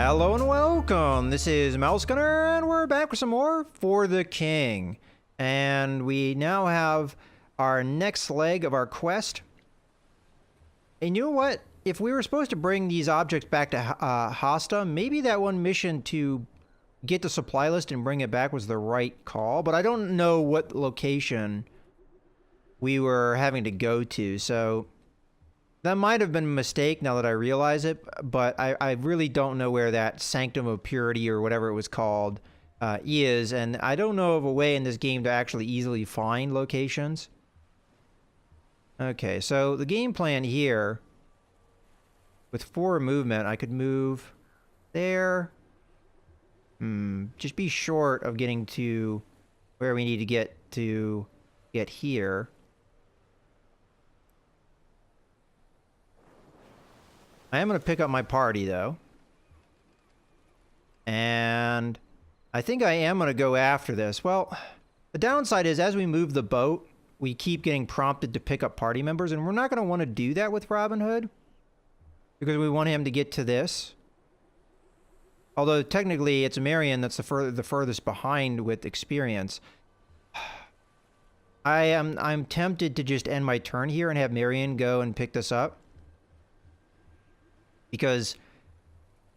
Hello and welcome. This is Mouse Gunner, and we're back with some more For the King. And we now have our next leg of our quest. And you know what? If we were supposed to bring these objects back to Hasta, maybe that one mission to get the supply list and bring it back was the right call. But I don't know what location we were having to go to, so that might have been a mistake now that I realize it, but I really don't know where that Sanctum of Purity or whatever it was called is, and I don't know of a way in this game to actually easily find locations. Okay, so the game plan here, with 4 movement, I could move there. Just be short of getting to where we need to get here. I am going to pick up my party, though. And I think I am going to go after this. Well, the downside is as we move the boat, we keep getting prompted to pick up party members, and we're not going to want to do that with Robin Hood because we want him to get to this. Although technically it's Marion that's the furthest behind with experience. I'm tempted to just end my turn here and have Marion go and pick this up, because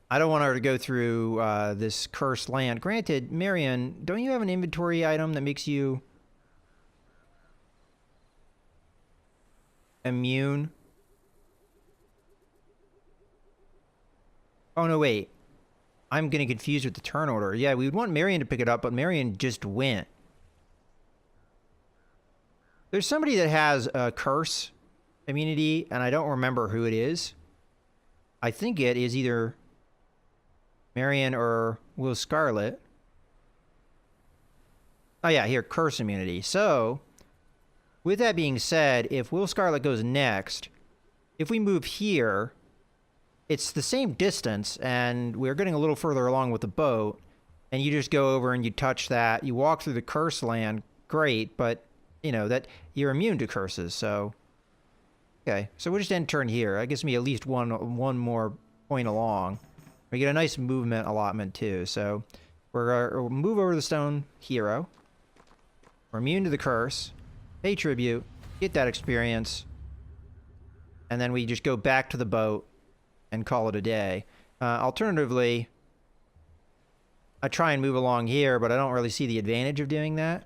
I don't want her to go through this cursed land. Granted, Marion, don't you have an inventory item that makes you immune? Oh, no, wait. I'm getting confused with the turn order. Yeah, we would want Marion to pick it up, but Marion just went. There's somebody that has a curse immunity, and I don't remember who it is. I think it is either Marion or Will Scarlet. Oh yeah, here, curse immunity. So, with that being said, if Will Scarlet goes next, if we move here, it's the same distance, and we're getting a little further along with the boat, and you just go over and you touch that, you walk through the curse land, great, but, you know, that you're immune to curses, so... Okay, so we'll just end turn here. That gives me at least one more point along. We get a nice movement allotment too. So we'll move over the stone hero. We're immune to the curse. Pay tribute. Get that experience. And then we just go back to the boat and call it a day. Alternatively, I try and move along here, but I don't really see the advantage of doing that.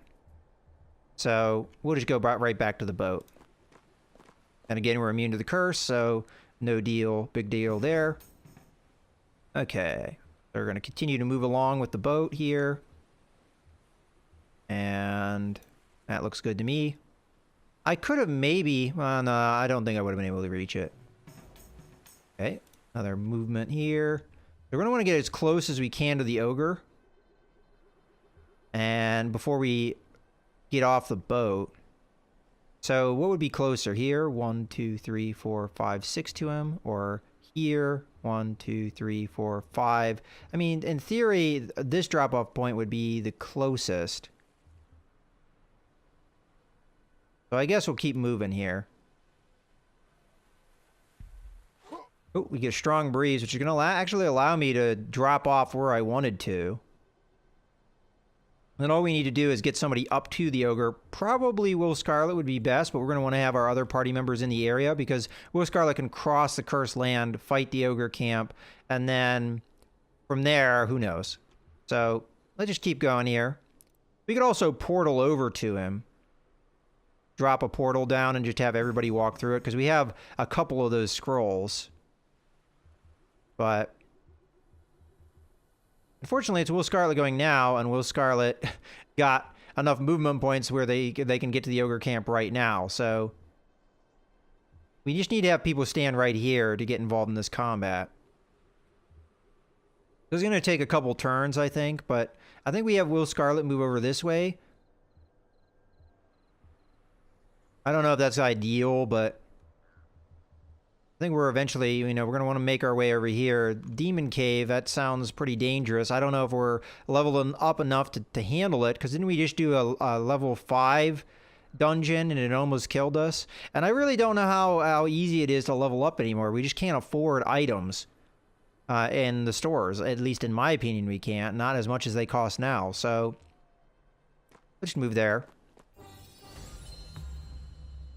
So we'll just go right back to the boat. And again, we're immune to the curse, so no deal, big deal there. Okay, we're going to continue to move along with the boat here. And that looks good to me. I could have maybe, well, no, I don't think I would have been able to reach it. Okay, another movement here. We're going to want to get as close as we can to the ogre. And before we get off the boat. So what would be closer here? 1, 2, 3, 4, 5, 6 to him, or here 1, 2, 3, 4, 5. I mean, in theory, this drop-off point would be the closest. So I guess we'll keep moving here. Oh, we get a strong breeze, which is going to actually allow me to drop off where I wanted to. Then all we need to do is get somebody up to the ogre. Probably Will Scarlet would be best, but we're going to want to have our other party members in the area because Will Scarlet can cross the cursed land, fight the ogre camp, and then from there, who knows. So let's just keep going here. We could also portal over to him. Drop a portal down and just have everybody walk through it because we have a couple of those scrolls. But unfortunately, it's Will Scarlet going now, and Will Scarlet got enough movement points where they can get to the ogre camp right now. So we just need to have people stand right here to get involved in this combat. This is going to take a couple turns, I think, but I think we have Will Scarlet move over this way. I don't know if that's ideal, but I think we're eventually, you know, we're going to want to make our way over here. Demon Cave, that sounds pretty dangerous. I don't know if we're leveling up enough to handle it, because didn't we just do a level 5 dungeon and it almost killed us? And I really don't know how easy it is to level up anymore. We just can't afford items. in the stores. At least in my opinion, we can't. Not as much as they cost now. So let's move there.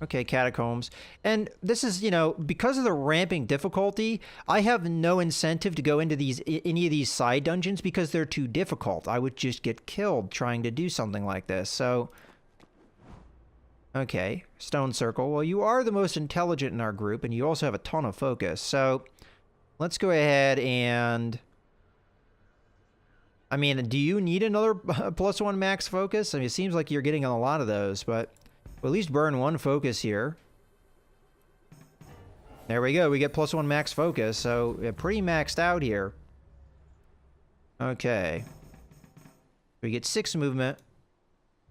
Okay, catacombs. And this is, you know, because of the ramping difficulty, I have no incentive to go into any of these side dungeons because they're too difficult. I would just get killed trying to do something like this. So, okay, stone circle. Well, you are the most intelligent in our group, and you also have a ton of focus. So, let's go ahead and... I mean, do you need another +1 max focus? I mean, it seems like you're getting a lot of those, but... We'll at least burn 1 focus here. There we go. We get +1 max focus, so we're pretty maxed out here. Okay. We get 6 movement.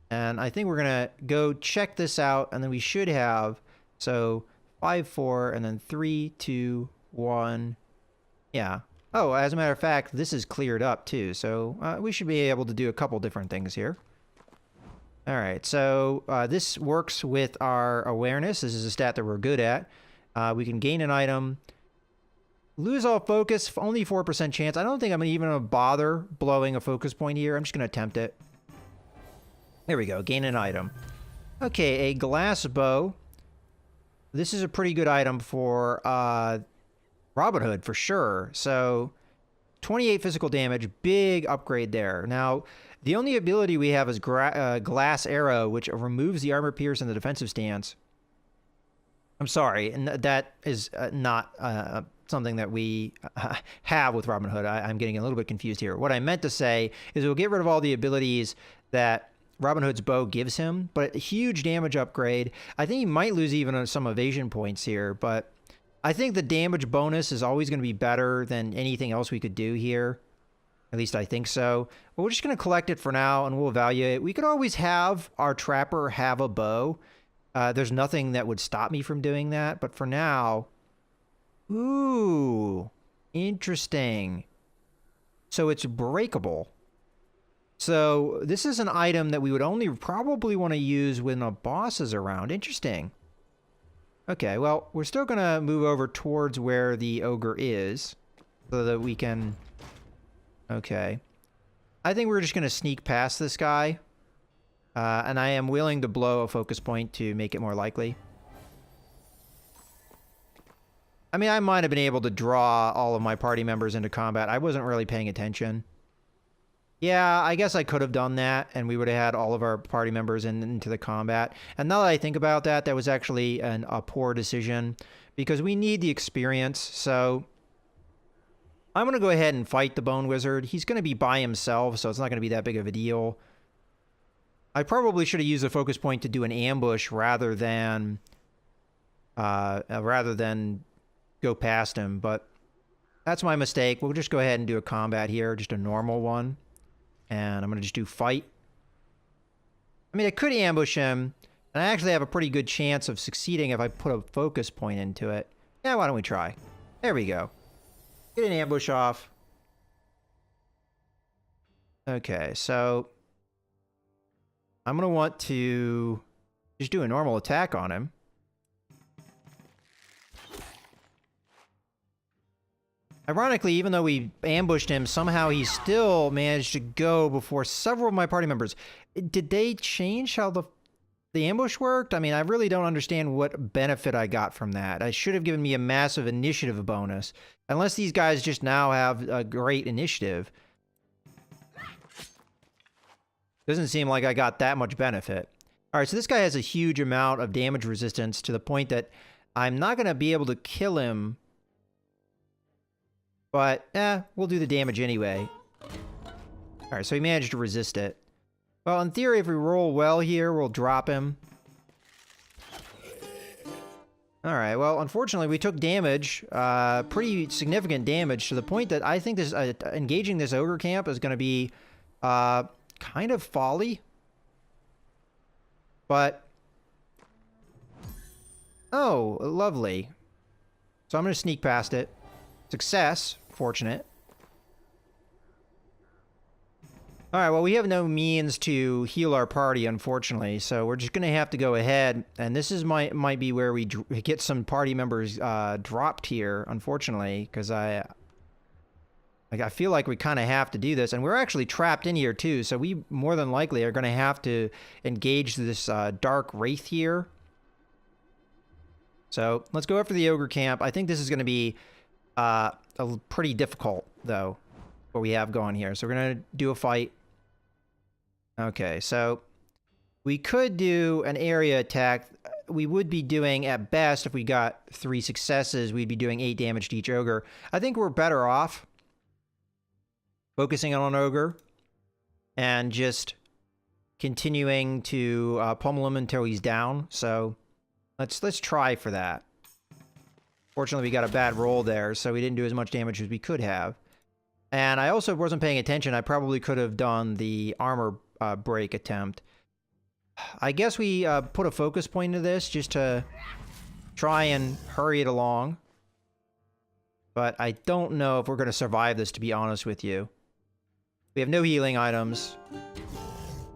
And I think we're going to go check this out, and then we should have... So, 5, 4, and then 3, 2, 1. Yeah. Oh, as a matter of fact, this is cleared up, too. So, we should be able to do a couple different things here. All right, so this works with our awareness. This is a stat that we're good at. We can gain an item. Lose all focus, only 4% chance. I don't think I'm even going to bother blowing a focus point here. I'm just going to attempt it. There we go, gain an item. Okay, a glass bow. This is a pretty good item for Robin Hood, for sure. So, 28 physical damage, big upgrade there. Now... The only ability we have is Glass Arrow, which removes the armor pierce in the defensive stance. I'm sorry, and that is not something that we have with Robin Hood. I'm getting a little bit confused here. What I meant to say is we'll get rid of all the abilities that Robin Hood's bow gives him, but a huge damage upgrade. I think he might lose even some evasion points here, but I think the damage bonus is always going to be better than anything else we could do here. At least I think so. But we're just going to collect it for now, and we'll evaluate it. We could always have our trapper have a bow. There's nothing that would stop me from doing that. But for now... Ooh. Interesting. So it's breakable. So this is an item that we would only probably want to use when a boss is around. Interesting. Okay, well, we're still going to move over towards where the ogre is. So that we can... Okay. I think we're just going to sneak past this guy. And I am willing to blow a focus point to make it more likely. I mean, I might have been able to draw all of my party members into combat. I wasn't really paying attention. Yeah, I guess I could have done that, and we would have had all of our party members into the combat. And now that I think about that, that was actually a poor decision. Because we need the experience, so... I'm going to go ahead and fight the Bone Wizard. He's going to be by himself, so it's not going to be that big of a deal. I probably should have used a focus point to do an ambush rather than go past him, but that's my mistake. We'll just go ahead and do a combat here, just a normal one. And I'm going to just do fight. I mean, I could ambush him, and I actually have a pretty good chance of succeeding if I put a focus point into it. Yeah, why don't we try? There we go. Get an ambush off. Okay, so I'm going to want to just do a normal attack on him. Ironically, even though we ambushed him, somehow he still managed to go before several of my party members. Did they change how the ambush worked? I mean, I really don't understand what benefit I got from that. It should have given me a massive initiative bonus. Unless these guys just now have a great initiative. Doesn't seem like I got that much benefit. Alright, so this guy has a huge amount of damage resistance to the point that I'm not going to be able to kill him. But, we'll do the damage anyway. Alright, so he managed to resist it. Well, in theory, if we roll well here, we'll drop him. Alright, well, unfortunately, we took damage. Pretty significant damage to the point that I think this engaging this ogre camp is going to be kind of folly. But... Oh, lovely. So I'm going to sneak past it. Success. Fortunate. Alright, well, we have no means to heal our party, unfortunately, so we're just going to have to go ahead, and this is might be where we get some party members dropped here, unfortunately, because Like, I feel like we kind of have to do this. And we're actually trapped in here, too. So we more than likely are going to have to engage this dark wraith here. So let's go after the ogre camp. I think this is going to be pretty difficult, though, what we have going here. So we're going to do a fight. Okay, so we could do an area attack. We would be doing, at best, if we got 3 successes, we'd be doing 8 damage to each ogre. I think we're better off focusing on an ogre and just continuing to pummel him until he's down. So let's try for that. Fortunately, we got a bad roll there, so we didn't do as much damage as we could have. And I also wasn't paying attention. I probably could have done the armor break attempt. I guess we put a focus point into this just to try and hurry it along. But I don't know if we're going to survive this, to be honest with you. We have no healing items.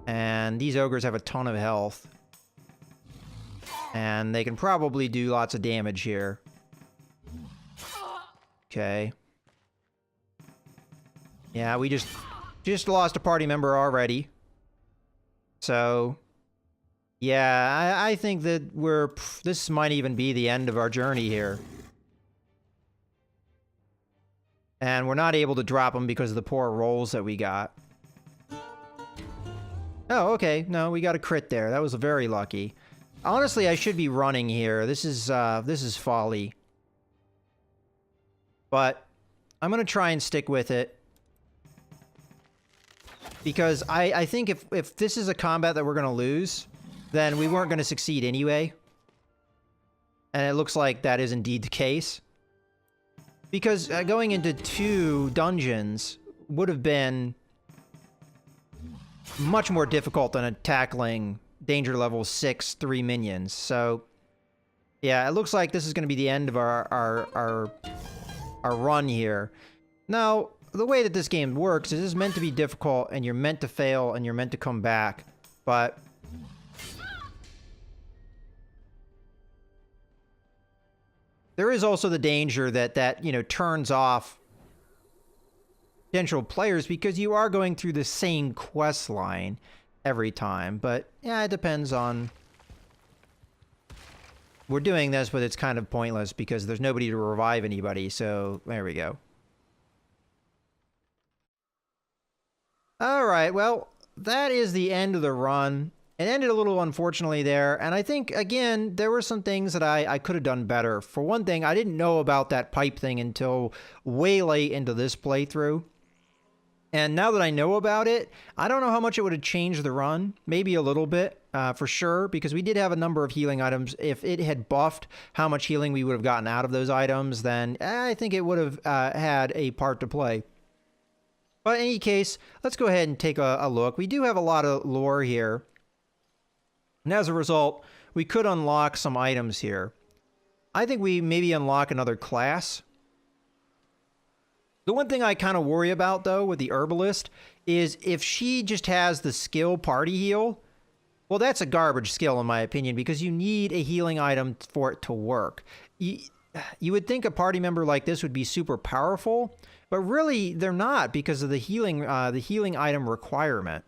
And these ogres have a ton of health. And they can probably do lots of damage here. Okay. Yeah, we just lost a party member already. So, yeah, I think that this might even be the end of our journey here. And we're not able to drop them because of the poor rolls that we got. Oh, okay. No, we got a crit there. That was very lucky. Honestly, I should be running here. This is folly. But I'm going to try and stick with it. Because I think if this is a combat that we're going to lose, then we weren't going to succeed anyway. And it looks like that is indeed the case. Because going into 2 dungeons would have been much more difficult than tackling danger level 6 3 minions. So, yeah, it looks like this is going to be the end of our run here. Now, the way that this game works is it's meant to be difficult, and you're meant to fail, and you're meant to come back. But there is also the danger that you know, turns off potential players because you are going through the same quest line every time. But yeah, it depends on. We're doing this, but it's kind of pointless because there's nobody to revive anybody. So there we go. All right, well, that is the end of the run. It ended a little unfortunately there, and I think, again, there were some things that I could have done better. For one thing, I didn't know about that pipe thing until way late into this playthrough. And now that I know about it, I don't know how much it would have changed the run. Maybe a little bit, for sure, because we did have a number of healing items. If it had buffed how much healing we would have gotten out of those items, then I think it would have had a part to play. But in any case, let's go ahead and take a look. We do have a lot of lore here. And as a result, we could unlock some items here. I think we maybe unlock another class. The one thing I kind of worry about, though, with the herbalist is if she just has the skill party heal, well, that's a garbage skill in my opinion, because you need a healing item for it to work. You would think a party member like this would be super powerful, but really they're not because of the healing item requirement.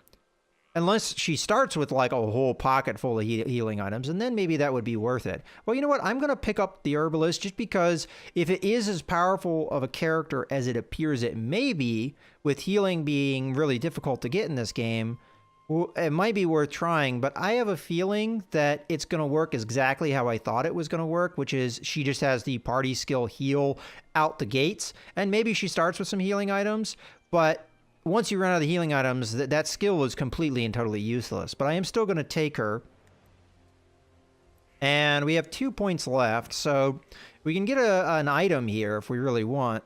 Unless she starts with like a whole pocket full of healing items, and then maybe that would be worth it. Well, you know what? I'm going to pick up the herbalist just because if it is as powerful of a character as it appears it may be, with healing being really difficult to get in this game, well, it might be worth trying, but I have a feeling that it's going to work exactly how I thought it was going to work, which is she just has the party skill heal out the gates, and maybe she starts with some healing items, but once you run out of the healing items, that skill is completely and totally useless. But I am still going to take her. And we have 2 points left, so we can get an item here if we really want.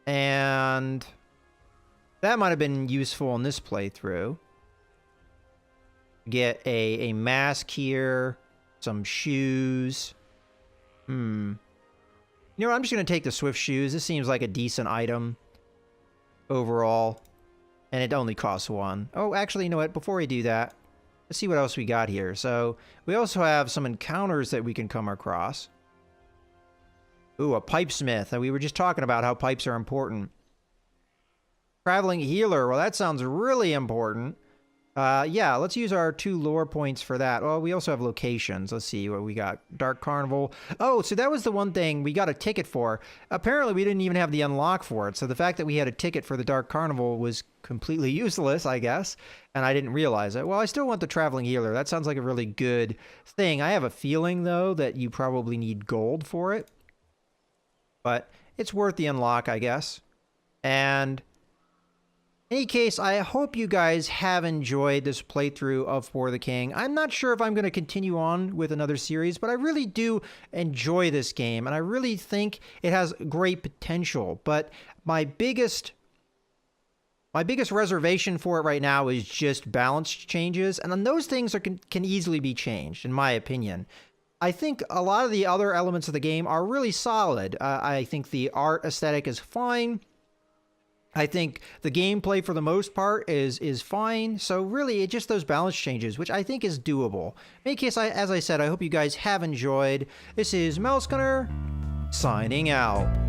And that might have been useful in this playthrough. Get a mask here, some shoes. You know what, I'm just going to take the Swift shoes. This seems like a decent item overall, and it only costs 1. Oh, actually, you know what? Before we do that, let's see what else we got here. So we also have some encounters that we can come across. Ooh, a pipe smith. We were just talking about how pipes are important. Traveling healer. Well, that sounds really important. Yeah, let's use our 2 lore points for that. Well, we also have locations. Let's see what we got. Dark Carnival. Oh, so that was the one thing we got a ticket for. Apparently, we didn't even have the unlock for it. So the fact that we had a ticket for the Dark Carnival was completely useless, I guess. And I didn't realize it. Well, I still want the Traveling Healer. That sounds like a really good thing. I have a feeling, though, that you probably need gold for it. But it's worth the unlock, I guess. And in any case, I hope you guys have enjoyed this playthrough of For the King. I'm not sure if I'm going to continue on with another series, but I really do enjoy this game, and I really think it has great potential. But my biggest reservation for it right now is just balance changes, and then those things can easily be changed, in my opinion. I think a lot of the other elements of the game are really solid. I think the art aesthetic is fine. I think the gameplay, for the most part, is fine. So really, it's just those balance changes, which I think is doable. In any case, as I said, I hope you guys have enjoyed. This is Mouse Gunner, signing out.